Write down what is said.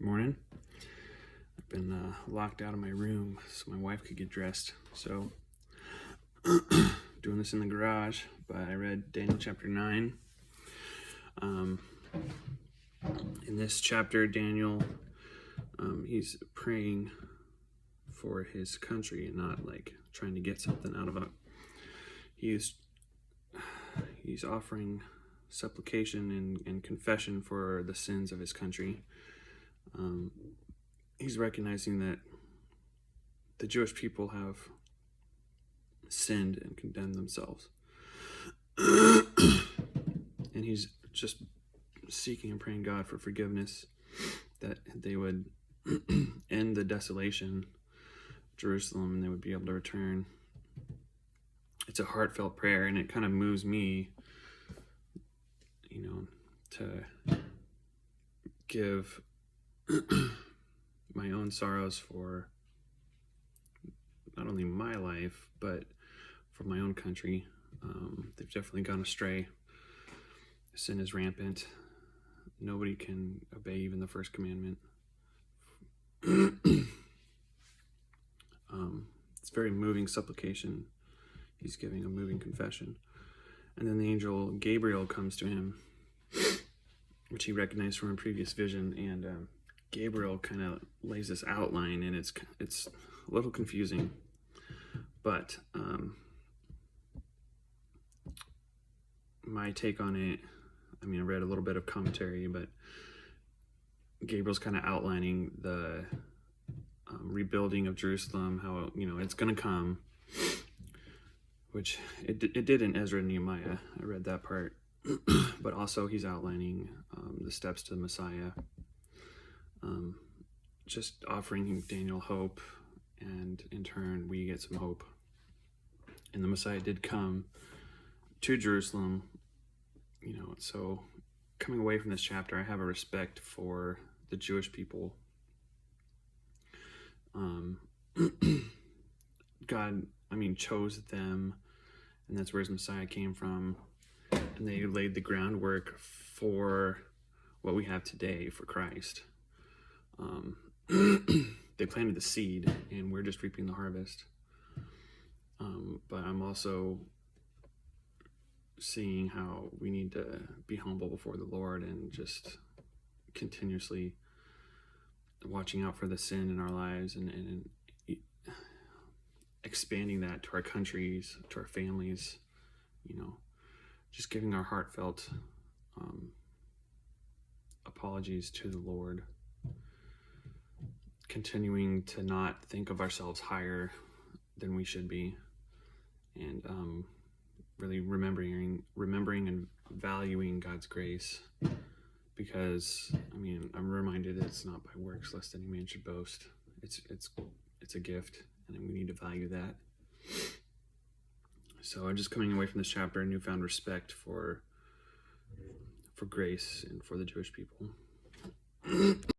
Morning. I've been locked out of my room so my wife could get dressed. So, doing this in the garage, but I read Daniel chapter 9. In this chapter, Daniel, he's praying for his country and not like trying to get something out of it. He's offering supplication and confession for the sins of his country. He's recognizing that the Jewish people have sinned and condemned themselves. And he's just seeking and praying God for forgiveness, that they would end the desolation of Jerusalem and they would be able to return. It's a heartfelt prayer, and it kind of moves me, to give my own sorrows for not only my life, but for my own country. They've definitely gone astray. Sin is rampant. Nobody can obey even the first commandment. It's very moving supplication. He's giving a moving confession. And then the angel Gabriel comes to him, which he recognized from a previous vision, and Gabriel kind of lays this outline, and it's a little confusing, but my take on it, I read a little bit of commentary, but Gabriel's kind of outlining the rebuilding of Jerusalem, how it's going to come, which it did in Ezra and Nehemiah. I read that part. But also he's outlining the steps to the Messiah, just offering Daniel hope, and in turn we get some hope. And the Messiah did come to Jerusalem, so coming away from this chapter, I have a respect for the Jewish people. God, chose them, and that's where his Messiah came from. And they laid the groundwork for what we have today for Christ. They planted the seed, and we're just reaping the harvest. But I'm also seeing how we need to be humble before the Lord and just continuously watching out for the sin in our lives and expanding that to our countries, to our families, just giving our heartfelt apologies to the Lord, continuing to not think of ourselves higher than we should be, and really remembering and valuing God's grace, because I'm reminded it's not by works lest any man should boast. It's a gift, and we need to value that. So I'm just coming away from this chapter a newfound respect for grace and for the Jewish people.